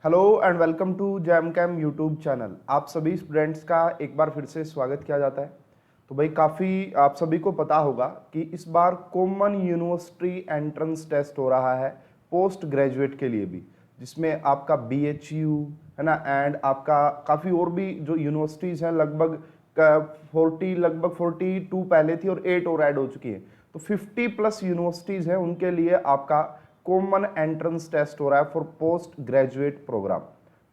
Hello and welcome to jam cam YouTube channel. आप सभी students का एक बार फिर से स्वागत किया जाता है। तो भाई काफ़ी आप सभी को पता होगा कि इस बार कॉमन यूनिवर्सिटी एंट्रेंस टेस्ट हो रहा है पोस्ट ग्रेजुएट के लिए भी, जिसमें आपका BHU है ना, एंड आपका काफ़ी और भी जो यूनिवर्सिटीज़ हैं लगभग 42 पहले थी और 8 और ऐड हो चुकी है। तो 50+ यूनिवर्सिटीज़ हैं, उनके लिए आपका कॉमन एंट्रेंस टेस्ट हो रहा है फॉर पोस्ट ग्रेजुएट प्रोग्राम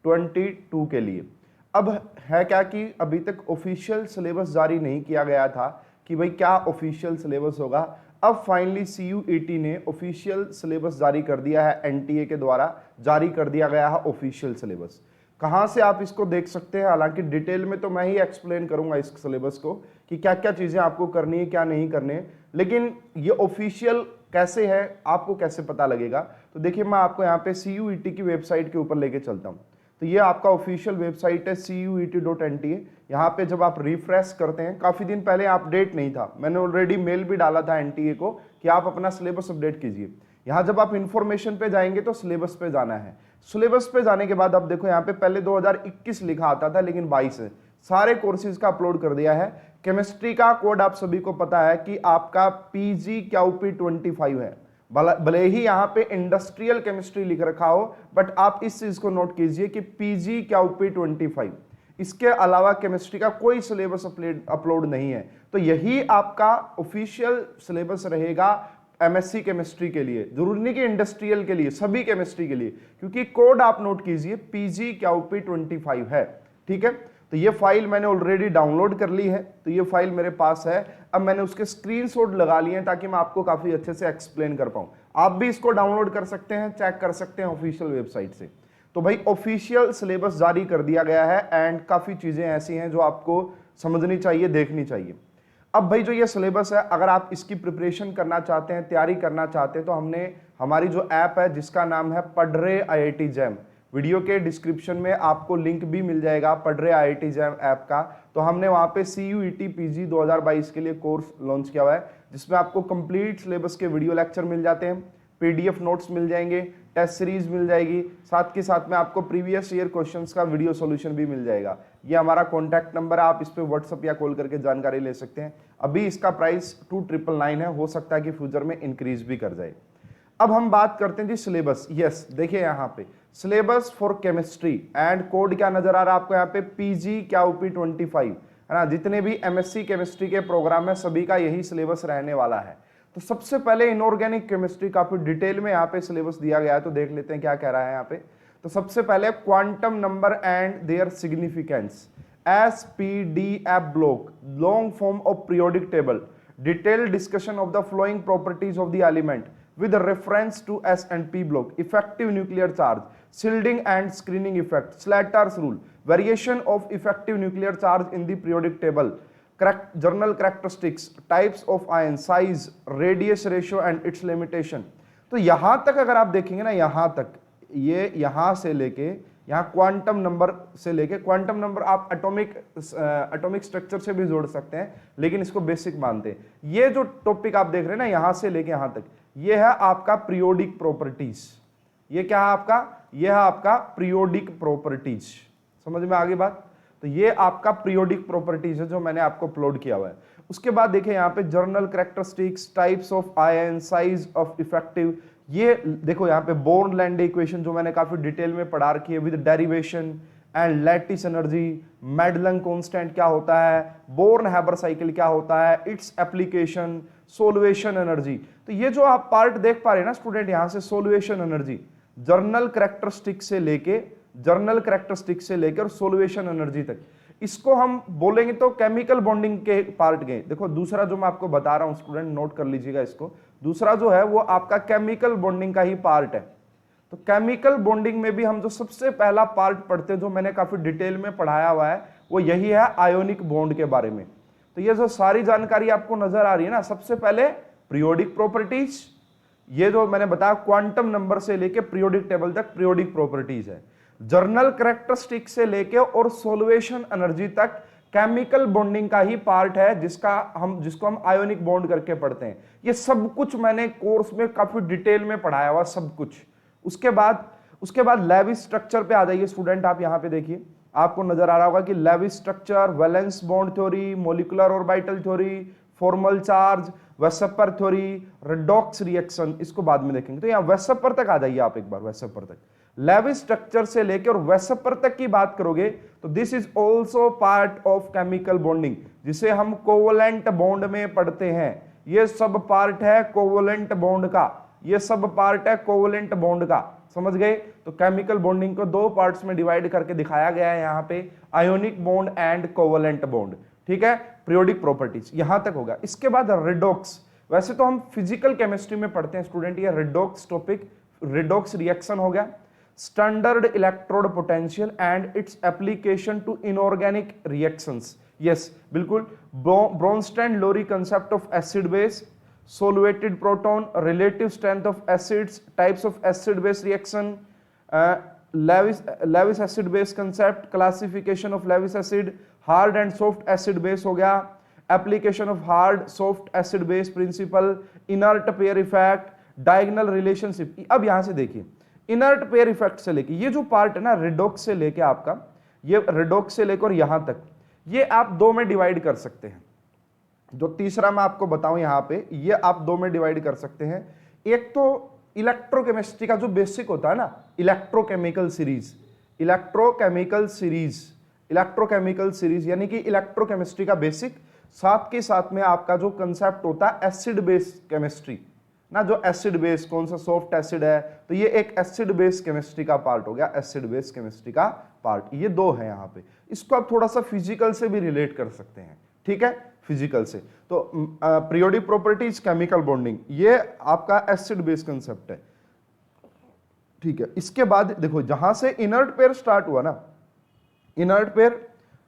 22 के लिए। अब है क्या कि अभी तक ऑफिशियल सिलेबस जारी नहीं किया गया था कि भाई क्या ऑफिशियल सिलेबस होगा। अब फाइनली CUET ने ऑफिशियल सिलेबस जारी कर दिया है, NTA के द्वारा जारी कर दिया गया है ऑफिशियल सिलेबस। कहाँ से आप इसको देख सकते हैं, हालांकि डिटेल में तो मैं ही एक्सप्लेन करूंगा इस सिलेबस को कि क्या क्या चीज़ें आपको करनी है क्या नहीं करनी है, लेकिन ये ऑफिशियल कैसे है आपको कैसे पता लगेगा। तो देखिए मैं आपको यहाँ पे CUET की वेबसाइट के ऊपर लेके चलता हूँ। तो ये आपका ऑफिशियल वेबसाइट है CUET.NTA। यहाँ पे जब आप रिफ्रेश करते हैं, काफ़ी दिन पहले अपडेट नहीं था, मैंने ऑलरेडी मेल भी डाला था NTA को कि आप अपना सिलेबस अपडेट कीजिए। यहाँ जब आप इंफॉर्मेशन पे जाएंगे तो सिलेबस पे जाना है। सिलेबस पे जाने के बाद आप देखो यहाँ पे पहले 2021 लिखा आता था, लेकिन 22 है, सारे कोर्सेज का अपलोड कर दिया है। केमिस्ट्री का कोड आप सभी को पता है कि आपका PGQP25 है। भले ही यहाँ पे इंडस्ट्रियल केमिस्ट्री लिख रखा हो, बट आप इस चीज को नोट कीजिए कि PGQP25, इसके अलावा केमिस्ट्री का कोई सिलेबस अपलोड नहीं है। तो यही आपका ऑफिशियल सिलेबस रहेगा MSc केमिस्ट्री के लिए, जरूरी नहीं कि इंडस्ट्रियल के लिए, सभी केमिस्ट्री के लिए, क्योंकि कोड आप नोट कीजिए PGQP25 है। ठीक है, तो ये फाइल मैंने ऑलरेडी डाउनलोड कर ली है, तो ये फाइल मेरे पास है। अब मैंने उसके स्क्रीनशॉट लगा लिए हैं ताकि मैं आपको काफी अच्छे से एक्सप्लेन कर पाऊं। आप भी इसको डाउनलोड कर सकते हैं, चेक कर सकते हैं ऑफिशियल वेबसाइट से। तो भाई ऑफिशियल सिलेबस जारी कर दिया गया है एंड काफी चीजें ऐसी हैं जो आपको समझनी चाहिए, देखनी चाहिए। अब भाई जो ये सिलेबस है, अगर आप इसकी प्रिपरेशन करना चाहते हैं, तैयारी करना चाहते हैं, तो हमने हमारी जो ऐप है जिसका नाम है पढ़ रहे IIT जैम, वीडियो के डिस्क्रिप्शन में आपको लिंक भी मिल जाएगा पढ़ रहे IIT जैम ऐप का। तो हमने वहाँ पे CUET PG 2022 के लिए कोर्स लॉन्च किया हुआ है, जिसमें आपको कंप्लीट सिलेबस के वीडियो लेक्चर मिल जाते हैं, PDF नोट्स मिल जाएंगे, टेस्ट सीरीज मिल जाएगी, साथ के साथ में आपको प्रीवियस ईयर क्वेश्चंस का वीडियो सॉल्यूशन भी मिल जाएगा। ये हमारा कॉन्टैक्ट नंबर है, आप इस पे व्हाट्सअप या कॉल करके जानकारी ले सकते हैं। अभी इसका प्राइस 2999 है, हो सकता है कि फ्यूचर में इंक्रीज भी कर जाए। अब हम बात करते हैं जी सिलेबस। यस, देखिए यहाँ पे syllabus for chemistry and code क्या नजर आ रहा है आपको यहाँ पे PGQP25 है ना। जितने भी MSc केमिस्ट्री के प्रोग्राम है सभी का यही सिलेबस रहने वाला है। तो सबसे पहले इनऑर्गेनिक केमिस्ट्री काफी डिटेल में यहाँ पे सिलेबस दिया गया है, तो देख लेते हैं क्या कह रहा है यहाँ पे। तो सबसे पहले quantum number and their significance, SPDF block, long form of periodic table, detailed discussion of the following properties of the element with reference to S and P block, effective nuclear charge, shielding and screening effect, Slater's rule, variation of effective nuclear charge in the periodic table, journal characteristics, types of ion, size, radius ratio and its limitation। तो यहां तक अगर आप देखेंगे ना, यहां तक ये यहां से लेके यहाँ क्वांटम नंबर से लेके, क्वांटम नंबर आप एटॉमिक स्ट्रक्चर से भी जोड़ सकते हैं, लेकिन इसको बेसिक मानते हैं। ये जो टॉपिक आप देख रहे हैं ना, यहां से लेके यहां तक, ये है आपका पीरियोडिक प्रॉपर्टीज। ये क्या है आपका, ये है आपका पीरियोडिक प्रॉपर्टीज। समझ में आ गई बात। तो ये आपका पीरियोडिक प्रॉपर्टीज है जो मैंने आपको अपलोड किया हुआ है। उसके बाद देखिए यहाँ पे journal characteristics, types of ion, size of effective, ये देखो यहाँ पे बोर्न लैंड इक्वेशन जो मैंने काफी डिटेल में पढ़ा रखी है, with derivation and lattice energy, Madelung constant क्या होता है, बोर्न हैबर साइकिल क्या होता है, इट्स एप्लीकेशन, सोल्वेशन एनर्जी। तो ये जो आप पार्ट देख पा रहे हैं ना स्टूडेंट, यहां से सोल्वेशन एनर्जी, जर्नल कैरेक्टरिस्टिक से लेकर और सोल्वेशन एनर्जी तक, इसको हम बोलेंगे तो केमिकल बॉन्डिंग के पार्ट गए। देखो दूसरा जो मैं आपको बता रहा हूं स्टूडेंट, नोट कर लीजिएगा इसको, दूसरा जो है वो आपका केमिकल बॉन्डिंग का ही पार्ट है। तो केमिकल बॉन्डिंग में भी हम जो सबसे पहला पार्ट पढ़ते हैं, जो मैंने काफी डिटेल में पढ़ाया हुआ है, वो यही है आयोनिक बॉन्ड के बारे में। तो ये जो सारी जानकारी आपको नजर आ रही है ना, सबसे पहले पीरियोडिक प्रॉपर्टीज, ये जो मैंने बताया क्वांटम नंबर से लेके पीरियोडिक टेबल तक पीरियोडिक प्रॉपर्टीज है, जर्नल कैरेक्टरिस्टिक से लेके और सोल्वेशन एनर्जी तक केमिकल बॉन्डिंग का ही पार्ट है, जिसको हम आयोनिक बॉन्ड करके पढ़ते हैं। ये सब कुछ मैंने कोर्स में काफी डिटेल में पढ़ाया हुआ सब कुछ। उसके बाद उसके बाद लेविस स्ट्रक्चर पे आ जाइए स्टूडेंट, आप यहां पे देखिए, आपको नजर आ रहा होगा कि Lewis structure, valence bond theory, molecular orbital theory, formal charge, VSEPR theory, redox reaction, इसको बाद में देखेंगे। तो यहां वेसपर तक आ जाइए आप एक बार, वेसपर तक, लेविस स्ट्रक्चर से लेकर और वेसपर तक की बात करोगे तो this is also part of chemical bonding, जिसे हम कोवलेंट बॉन्ड में पढ़ते हैं। ये सब पार्ट है कोवलेंट बॉन्ड का, ये सब पार्ट है कोवलेंट बॉन्ड का, समझ गए। तो केमिकल बॉन्डिंग को दो पार्ट्स में डिवाइड करके दिखाया गया है यहाँ पे, ionic bond and covalent bond, ठीक है। पीरियोडिक प्रॉपर्टीज यहां तक होगा। इसके बाद रेडॉक्स, वैसे तो हम फिजिकल केमिस्ट्री में पढ़ते हैं स्टूडेंट, ये रेडॉक्स टॉपिक, रेडॉक्स रिएक्शन हो गया, standard electrode potential and its application to inorganic reactions, yes बिल्कुल, Bronsted Lowry concept of acid base, solvated proton, relative strength of acids, types of acid base reaction, Lewis acid base concept, classification of Lewis acid, hard and soft acid base हो गया, application of hard soft acid base principle, inert pair effect, diagonal relationship. अब यहां से देखिए, inert pair effect से लेके ये जो पार्ट है ना रेडॉक्स से लेके आपका, ये रेडॉक्स से लेकर यहां तक, ये आप दो में डिवाइड कर सकते हैं। जो तीसरा मैं आपको बताऊं यहां पे, ये आप दो में डिवाइड कर सकते हैं। एक तो इलेक्ट्रोकेमिस्ट्री का जो बेसिक होता है ना, electrochemical series, electrochemical series, electrochemical series यानी कि इलेक्ट्रोकेमिस्ट्री का बेसिक, साथ के साथ में आपका जो कंसेप्ट होता है एसिड बेस केमिस्ट्री ना, जो एसिड बेस, कौन सा सॉफ्ट एसिड है, तो ये एक एसिड बेस केमिस्ट्री का पार्ट हो गया, एसिड बेस केमिस्ट्री का पार्ट, ये दो है यहाँ पे। इसको आप थोड़ा सा फिजिकल से भी रिलेट कर सकते हैं, ठीक है, फिजिकल से। तो पीरियोडिक प्रॉपर्टीज, केमिकल बॉन्डिंग, ये आपका एसिड बेस कंसेप्ट है, ठीक है। इसके बाद देखो जहां से इनर्ट पेयर स्टार्ट हुआ ना, inert pair,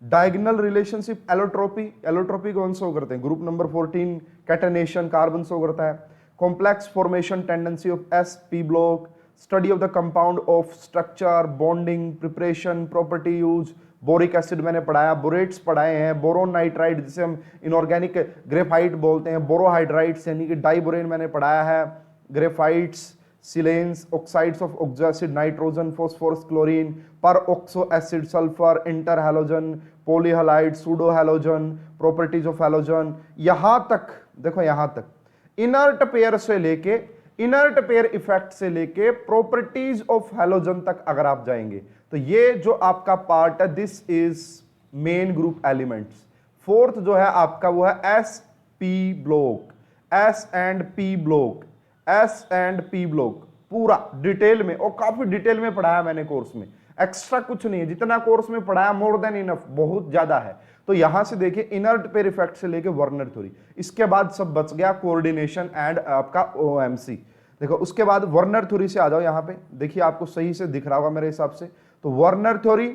diagonal relationship, allotropy, allotropy कौन शो करते हैं, group number 14 catenation, carbon show करता है, complex formation tendency of sp block, study of the compound of structure, bonding, preparation, property use, boric acid मैंने पढ़ाया, बोरेट्स पढ़ाए हैं, बोरोन नाइट्राइड जिसे हम इनऑर्गेनिक ग्रेफाइट बोलते हैं, बोरोहाइड्राइड्स यानी कि डाइबोरेन मैंने पढ़ाया है, graphites, silanes, oxides of oxo acid, nitrogen, phosphorus, chlorine, peroxo acid, sulphur, interhalogen, polyhalide, pseudohalogen, properties of halogen, यहां तक देखो, यहां तक इनर्ट पेयर से लेके, इनर्ट पेयर इफेक्ट से लेके प्रॉपर्टीज ऑफ हैलोजन तक अगर आप जाएंगे तो ये जो आपका पार्ट है, this is main group elements. Fourth जो है आपका वो है S P block, S and P block, S and P block, पूरा डिटेल में, और काफी डिटेल में पढ़ाया मैंने कोर्स में, एक्स्ट्रा कुछ नहीं है, जितना कोर्स में पढ़ाया मोर देन इनफ, बहुत ज्यादा है। तो यहां से देखिए इनर्ट पेयर इफेक्ट से लेके वर्नर थ्योरी, इसके बाद सब बच गया कोऑर्डिनेशन एंड आपका ओएमसी। देखो उसके बाद वर्नर थ्योरी से आ जाओ, यहां पे देखिए आपको सही से दिख रहा होगा मेरे हिसाब से, तो Werner theory,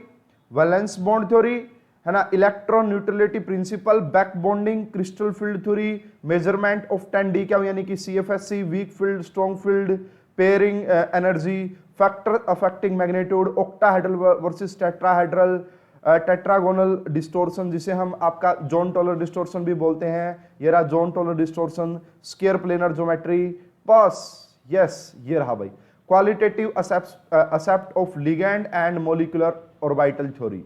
valence bond theory है ना, electron neutrality principle, back bonding, crystal field theory, measurement of 10D क्या यानी कि CFSC, weak field, strong field, pairing energy, factor affecting magnitude, octahedral versus tetrahedral, tetragonal distortion जिसे हम आपका John taller distortion भी बोलते हैं, ये रहा John taller distortion, square planar geometry, बस यस ये रहा भाई, qualitative except of ligand and molecular orbital theory.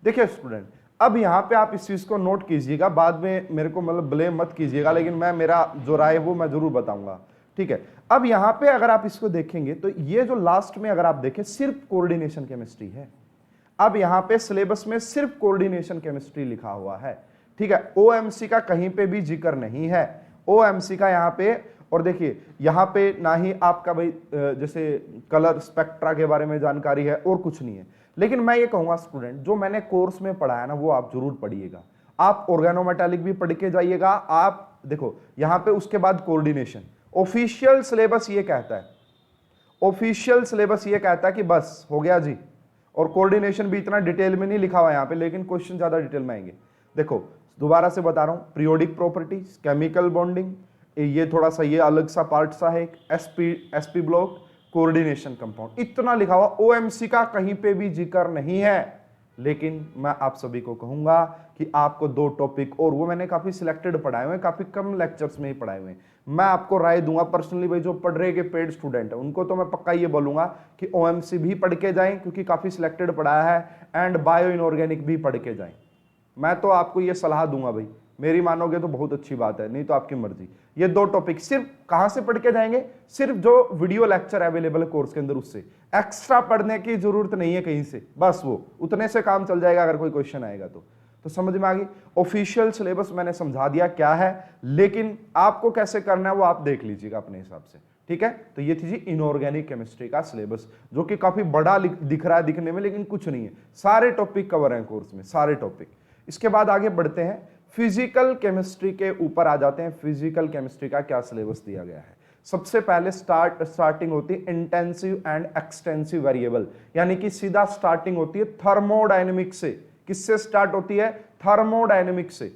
देखिए स्टूडेंट, अब यहाँ पे आप इस चीज को नोट कीजिएगा, बाद में मेरे को मतलब ब्लेम मत कीजिएगा, लेकिन मैं मेरा जो राय है वो मैं जरूर बताऊंगा, ठीक है। अब यहाँ पे अगर आप इसको देखेंगे तो ये जो लास्ट में अगर आप देखें सिर्फ कोऑर्डिनेशन केमिस्ट्री है, अब यहाँ पे सिलेबस में सिर्फ कोऑर्डिनेशन केमिस्ट्री लिखा हुआ है, ठीक है। ओएमसी का कहीं पे भी जिक्र नहीं है, ओएमसी का यहाँ पे, और देखिए यहाँ पे ना ही आपका भाई जैसे कलर स्पेक्ट्रा के बारे में जानकारी है और कुछ नहीं है। लेकिन मैं ये कहूंगा स्टूडेंट, जो मैंने कोर्स में पढ़ाया ना वो आप जरूर पढ़िएगा, आप ऑर्गेनोमेटालिक भी पढ़ के जाइएगा। आप देखो यहाँ पे उसके बाद कोऑर्डिनेशन, ऑफिशियल सिलेबस ये कहता है, ऑफिशियल सिलेबस ये कहता है कि बस हो गया जी, और कोऑर्डिनेशन भी इतना डिटेल में नहीं लिखा हुआ यहाँ पे, लेकिन क्वेश्चन ज्यादा डिटेल में आएंगे। देखो दोबारा से बता रहा हूं, पीरियोडिक प्रॉपर्टीज, केमिकल बॉन्डिंग, ये थोड़ा सा ये अलग सा पार्ट सा है, एसपी ब्लॉक, कोऑर्डिनेशन कंपाउंड, इतना लिखा हुआ, ओएमसी का कहीं पे भी जिक्र नहीं है। लेकिन मैं आप सभी को कहूंगा कि आपको 2 टॉपिक, और वो मैंने काफी सिलेक्टेड पढ़ाए हुए हैं, काफी कम लेक्चर्स में ही पढ़ाए हुए हैं। मैं आपको राय दूंगा पर्सनली, भाई जो पढ़ रहे के पेड स्टूडेंट है उनको तो मैं पक्का ये बोलूंगा कि ओएमसी भी पढ़ के जाएं, क्योंकि काफी सिलेक्टेड पढ़ाया है, एंड बायो इनऑर्गेनिक भी पढ़ के जाएं। मैं तो आपको ये सलाह दूंगा भाई, मेरी मानोगे तो बहुत अच्छी बात है, नहीं तो आपकी मर्जी। ये 2 टॉपिक सिर्फ कहां से पढ़ के जाएंगे, सिर्फ जो वीडियो लेक्चर अवेलेबल है कोर्स के अंदर, उससे एक्स्ट्रा पढ़ने की जरूरत नहीं है कहीं से, बस वो उतने से काम चल जाएगा अगर कोई क्वेश्चन आएगा तो समझ में आ गई। ऑफिशियल सिलेबस मैंने समझा दिया क्या है, लेकिन आपको कैसे करना है वो आप देख लीजिएगा अपने हिसाब से, ठीक है। तो ये थी जी इनऑर्गेनिक केमिस्ट्री का सिलेबस, जो कि काफी बड़ा दिख रहा है दिखने में, लेकिन कुछ नहीं है, सारे टॉपिक कवर हैं कोर्स में, सारे टॉपिक। इसके बाद आगे बढ़ते हैं, फिजिकल केमिस्ट्री के ऊपर आ जाते हैं। फिजिकल केमिस्ट्री का क्या सिलेबस दिया गया है। सबसे पहले स्टार्टिंग होती है इंटेंसिव एंड एक्सटेंसिव वेरिएबल, यानी कि सीधा स्टार्टिंग होती है थर्मोडायनेमिक्स से। किससे स्टार्ट होती है? थर्मोडायनेमिक्स से।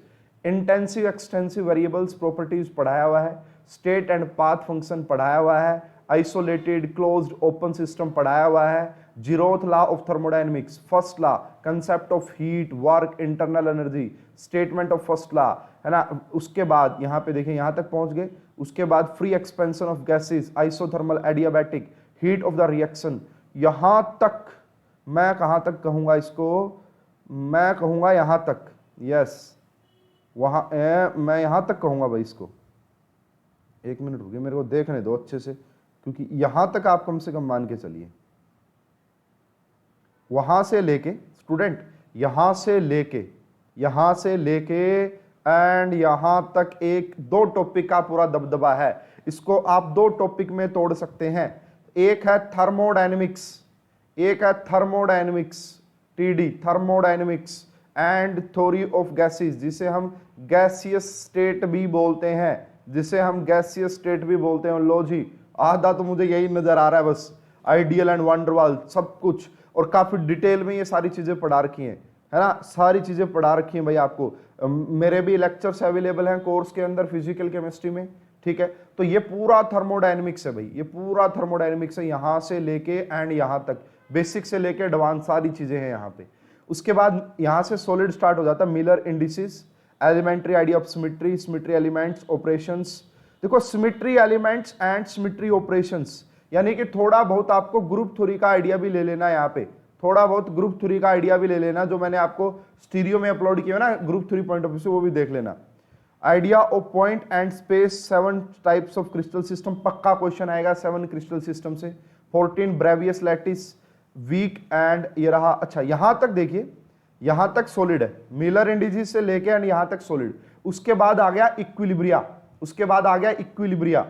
इंटेंसिव एक्सटेंसिव वेरिएबल्स प्रॉपर्टीज पढ़ाया हुआ है, स्टेट एंड पाथ फंक्शन पढ़ाया हुआ है, आइसोलेटेड क्लोज्ड ओपन सिस्टम पढ़ाया हुआ है, zeroth law of thermodynamics, first law, concept of heat, work, internal energy, statement of first law, है ना। उसके बाद यहाँ पे देखें, यहाँ तक पहुंच गए। उसके बाद free expansion of gases, isothermal adiabatic, heat of the reaction. यहां तक मैं कहां तक कहूंगा इसको, मैं कहूंगा यहां तक, यस वहां मैं यहां तक कहूंगा भाई इसको। एक मिनट रुकिए, मेरे को देखने दो अच्छे से, क्योंकि यहां तक आप कम से कम मान के चलिए। वहां से लेके स्टूडेंट, यहां से लेके एंड यहां तक 1-2 टॉपिक का पूरा दबदबा है। इसको आप 2 टॉपिक में तोड़ सकते हैं। एक है थर्मोडायनेमिक्स, एक है thermodynamics TD, thermodynamics and theory of gases, जिसे हम गैसियस स्टेट भी बोलते हैं, जिसे हम गैसियस स्टेट भी बोलते हैं। लो जी, आधा तो मुझे यही नजर आ रहा है बस, आइडियल एंड वंडरवाल सब कुछ, और काफी डिटेल में ये सारी चीजें पढ़ा रखी हैं, है ना। सारी चीजें पढ़ा रखी हैं भाई आपको। मेरे भी लेक्चर्स अवेलेबल हैं कोर्स के अंदर फिजिकल केमिस्ट्री में, ठीक है। तो ये पूरा थर्मोडायनेमिक्स है भाई, ये पूरा थर्मोडायनेमिक्स है, यहां से लेके एंड यहां तक, बेसिक से लेके एडवांस सारी चीजें हैं यहाँ पे। उसके बाद यहां से सॉलिड स्टार्ट हो जाता है, Miller indices, elementary idea of symmetry, symmetry elements, operations. देखो symmetry elements and symmetry operations, यानी कि थोड़ा बहुत आपको ग्रुप थ्योरी का आइडिया भी ले लेना, यहाँ पे थोड़ा बहुत ग्रुप थ्योरी का आइडिया भी ले लेना, जो मैंने आपको स्टीरियो में अपलोड किया ना group theory point of view से, वो भी देख लेना। Idea of point and space, 7 types of crystal system, पक्का क्वेश्चन आएगा 7 क्रिस्टल सिस्टम से। 14 ब्रेवियस लैटिस, वीक एंड ये रहा। अच्छा यहां तक देखिए, यहां तक सॉलिड है, मिलर इंडिसेस से लेके एंड यहां तक सॉलिड। उसके बाद आ गया इक्विलिब्रिया, उसके बाद आ गया equilibria,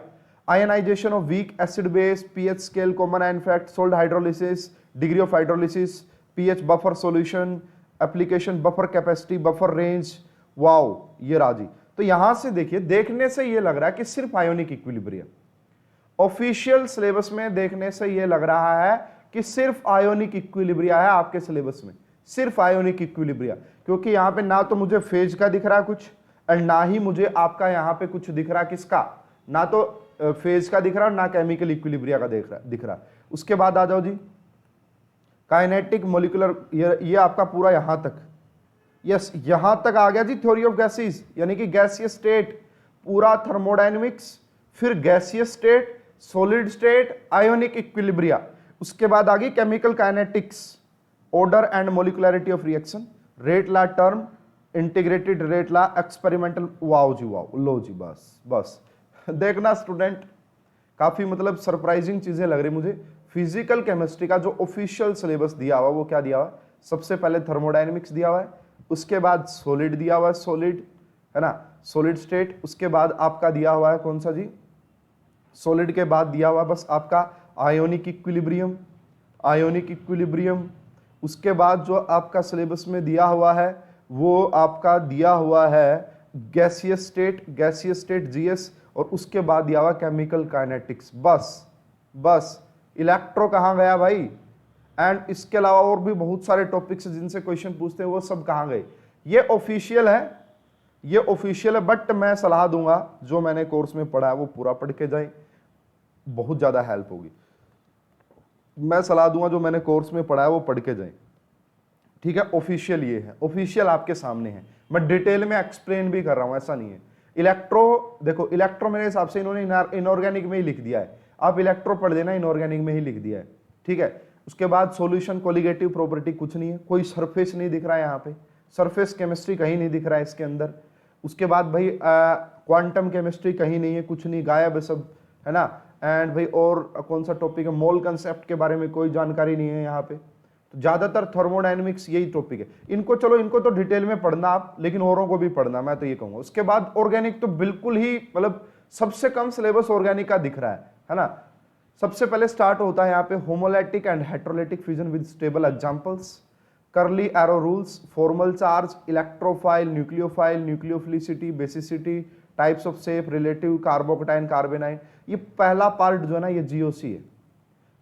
ionization of weak acid base, pH scale, common ion effect, salt hydrolysis, degree of hydrolysis, pH buffer solution, application, buffer capacity, buffer range. Wow ये राजी। तो यहां से देखिए, देखने से ये लग रहा है कि सिर्फ आयोनिक इक्विलिब्रिया, ऑफिशियल सिलेबस में देखने से ये लग रहा है कि सिर्फ आयोनिक इक्विलिब्रिया है आपके सिलेबस में, सिर्फ आयोनिक इक्विलिब्रिया। क्योंकि यहां पे ना तो मुझे फेज का दिख रहा है कुछ, और ना ही मुझे आपका यहां पे कुछ दिख रहा है, किसका, ना तो फेज का दिख रहा है, ना केमिकल इक्विलिब्रिया का दिख रहा। उसके बाद आ जाओ जी, काइनेटिक मोलिकुलर, ये आपका पूरा यहां तक, यस यहां तक आ गया जी थ्योरी ऑफ गैसेस, यानी कि गैसियस स्टेट, पूरा थर्मोडायनेमिक्स, फिर gaseous state, solid state, ionic equilibria. उसके बाद आ गई chemical kinetics, order and molecularity of reaction, rate law term, integrated rate law, experimental. Wow जी वाओ, लो जी बस बस देखना स्टूडेंट, काफी मतलब सरप्राइजिंग चीजें लग रही मुझे। फिजिकल केमिस्ट्री का जो ऑफिशियल सिलेबस दिया हुआ वो क्या दिया हुआ है, सबसे पहले थर्मोडायनेमिक्स दिया हुआ है, उसके बाद सॉलिड दिया हुआ है, सॉलिड है ना, सॉलिड स्टेट। उसके बाद आपका दिया हुआ है कौन सा जी, सॉलिड के बाद दिया हुआ है बस आपका आयोनिक इक्विलिब्रियम, आयोनिक इक्विलिब्रियम। उसके बाद जो आपका सिलेबस में दिया हुआ है वो आपका दिया हुआ है gaseous state, gaseous state GS, और उसके बाद दिया हुआ केमिकल काइनेटिक्स। बस बस इलेक्ट्रो कहाँ गया भाई, एंड इसके अलावा और भी बहुत सारे टॉपिक्स जिनसे क्वेश्चन पूछते हैं वो सब कहाँ गए। ये ऑफिशियल है, ये ऑफिशियल है, बट मैं सलाह दूंगा जो मैंने कोर्स में पढ़ा है वो पूरा पढ़ के जाए, बहुत ज्यादा हेल्प होगी। मैं सलाह दूंगा जो मैंने कोर्स में पढ़ा है वो पढ़ के जाए, ठीक है, ऑफिशियल ये है, ऑफिशियल आपके सामने है, मैं डिटेल में एक्सप्लेन भी कर रहा हूं, ऐसा नहीं है। इलेक्ट्रो, देखो इलेक्ट्रो मेरे हिसाब से इन्होंने इनऑर्गेनिक में ही लिख दिया है, आप इलेक्ट्रो पढ़ देना, इनऑर्गेनिक में ही लिख दिया है, ठीक है। उसके बाद सॉल्यूशन कोलिगेटिव प्रॉपर्टी कुछ नहीं है, कोई सरफेस नहीं दिख रहा है यहाँ पे, सरफेस केमिस्ट्री कहीं नहीं दिख रहा है इसके अंदर। उसके बाद भाई क्वांटम केमिस्ट्री कहीं नहीं है, कुछ नहीं, गायब है सब, है ना। एंड भाई और कौन सा टॉपिक है, मोल कंसेप्ट के बारे में कोई जानकारी नहीं है यहाँ पे। तो ज्यादातर थर्मोडायनेमिक्स यही टॉपिक है, इनको चलो इनको तो डिटेल में पढ़ना आप, लेकिन औरों को भी पढ़ना, मैं तो ये कहूंगा। उसके बाद ऑर्गेनिक तो बिल्कुल ही मतलब सबसे कम सिलेबस ऑर्गेनिक का दिख रहा है ना। सबसे पहले स्टार्ट होता है यहाँ पे homolytic and heterolytic fusion with stable examples, curly arrow rules, formal charge, electrophile, nucleophile, nucleophilicity, basicity, types of shape, relative, carbocation, carbanion. ये पहला पार्ट जो है ना, ये जीओसी है,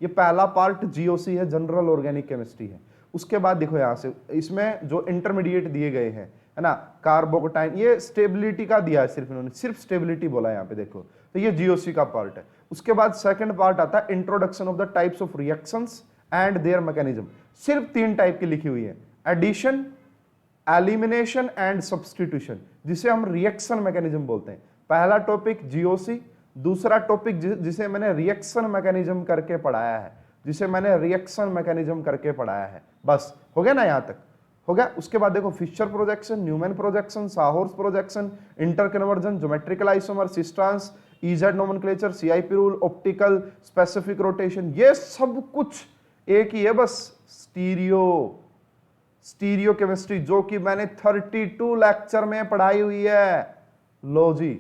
ये पहला पार्ट जीओसी है, जनरल ऑर्गेनिक केमिस्ट्री है। उसके बाद देखो यहाँ से इसमें जो इंटरमीडिएट दिए गए हैं, है ना, कार्बोकटाइन, ये स्टेबिलिटी का दिया है सिर्फ, इन्होंने सिर्फ स्टेबिलिटी बोला है यहाँ पे, देखो तो ये जीओसी का पार्ट है। उसके बाद सेकंड पार्ट आता है introduction of the types of reactions and there mechanism, सिर्फ 3 टाइप की लिखी हुई है, एडिशन, एलिमिनेशन एंड सब्स्टिट्यूशन, जिसे हम रिएक्शन मैकेनिज्म बोलते हैं। पहला टॉपिक जीओसी, दूसरा टॉपिक जिसे मैंने रिएक्शन मैकेनिज्म करके पढ़ाया है, जिसे मैंने रिएक्शन मैकेनिज्म करके पढ़ाया है। बस हो गया ना, यहां तक हो गया। उसके बाद देखो Fischer projection, Newman projection, sawhorse projection, interconversion, geometrical isomer, cis trans, E Z nomenclature, CIP rule, optical, specific rotation, ये सब कुछ एक ही है बस, स्टीरियो केमिस्ट्री, जो कि मैंने 32 लेक्चर में पढ़ाई हुई है। लो जी,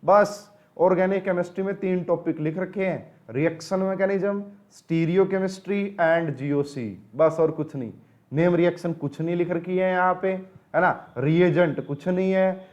बस ऑर्गेनिक केमिस्ट्री में 3 टॉपिक लिख रखे हैं, reaction mechanism, stereo chemistry and GOC, बस और कुछ नहीं। नेम रिएक्शन कुछ नहीं लिख रखी है यहाँ पे, है ना, रिएजेंट कुछ नहीं है,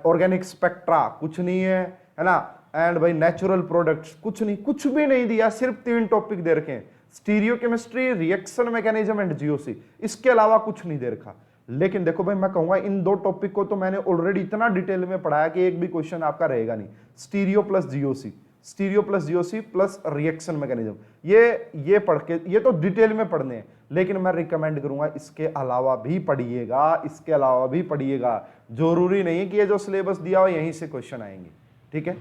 ऑर्गेनिक स्पेक्ट्रा कुछ नहीं है ना, एंड भाई नेचुरल प्रोडक्ट्स कुछ नहीं, कुछ भी नहीं दिया, सिर्फ 3 टॉपिक दे रखे हैं, stereo chemistry, reaction mechanism and GOC, इसके अलावा कुछ नहीं दे रखा। लेकिन देखो भाई, मैं कहूंगा इन 2 टॉपिक को तो मैंने ऑलरेडी इतना डिटेल में पढ़ाया कि एक भी क्वेश्चन आपका रहेगा नहीं। Stereo plus GOC, stereo plus GOC plus reaction mechanism, ये पढ़ के, ये तो डिटेल में पढ़ने हैं, लेकिन मैं रिकमेंड करूंगा इसके अलावा भी पढ़िएगा, इसके अलावा भी पढ़िएगा। जरूरी नहीं है कि ये जो सिलेबस दिया हो यहीं से क्वेश्चन आएंगे, ठीक है।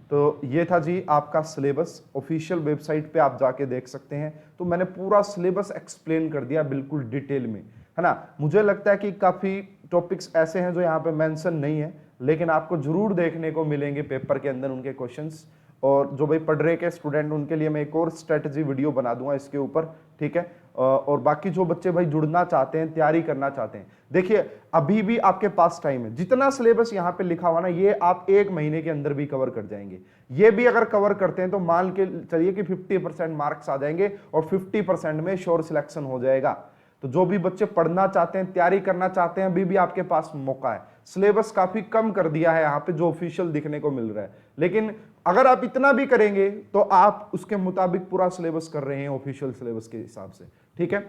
तो ये था जी आपका सिलेबस, ऑफिशियल वेबसाइट पे आप जाके देख सकते हैं। तो मैंने पूरा सिलेबस एक्सप्लेन कर दिया बिल्कुल डिटेल में, है ना। मुझे लगता है कि काफी टॉपिक्स ऐसे हैं जो यहाँ पे मेंशन नहीं है, लेकिन आपको जरूर देखने को मिलेंगे पेपर के अंदर उनके क्वेश्चंस। और जो भाई पढ़ रहे के स्टूडेंट, उनके लिए मैं एक और स्ट्रेटजी वीडियो बना दूंगा इसके ऊपर, ठीक है। और बाकी जो बच्चे भाई जुड़ना चाहते हैं, तैयारी करना चाहते हैं, देखिए अभी भी आपके पास टाइम है। जितना सिलेबस यहाँ पे लिखा हुआ ना, ये आप 1 महीने के अंदर भी कवर कर जाएंगे। ये भी अगर कवर करते हैं तो मान के चलिए कि 50% मार्क्स आ जाएंगे और 50% में श्योर सिलेक्शन हो जाएगा। तो जो भी बच्चे पढ़ना चाहते हैं, तैयारी करना चाहते हैं, अभी भी आपके पास मौका है। सिलेबस काफी कम कर दिया है यहाँ पे जो ऑफिशियल दिखने को मिल रहा है, लेकिन अगर आप इतना भी करेंगे तो आप उसके मुताबिक पूरा सिलेबस कर रहे हैं ऑफिशियल सिलेबस के हिसाब से, ठीक है।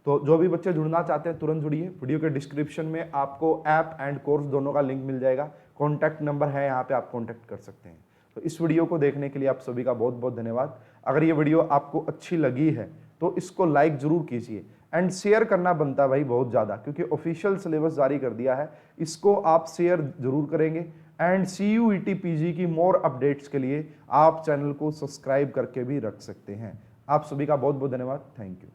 तो जो भी बच्चे जुड़ना चाहते हैं तुरंत जुड़िए। वीडियो के डिस्क्रिप्शन में आपको ऐप एंड कोर्स दोनों का लिंक मिल जाएगा, कॉन्टैक्ट नंबर है यहाँ पे, आप कॉन्टैक्ट कर सकते हैं। तो इस वीडियो को देखने के लिए आप सभी का बहुत बहुत धन्यवाद। अगर ये वीडियो आपको अच्छी लगी है तो इसको लाइक जरूर कीजिए एंड शेयर करना बनता है भाई बहुत ज़्यादा, क्योंकि ऑफिशियल सिलेबस जारी कर दिया है, इसको आप शेयर जरूर करेंगे। एंड CUET PG की मोर अपडेट्स के लिए आप चैनल को सब्सक्राइब करके भी रख सकते हैं। आप सभी का बहुत बहुत धन्यवाद, थैंक यू।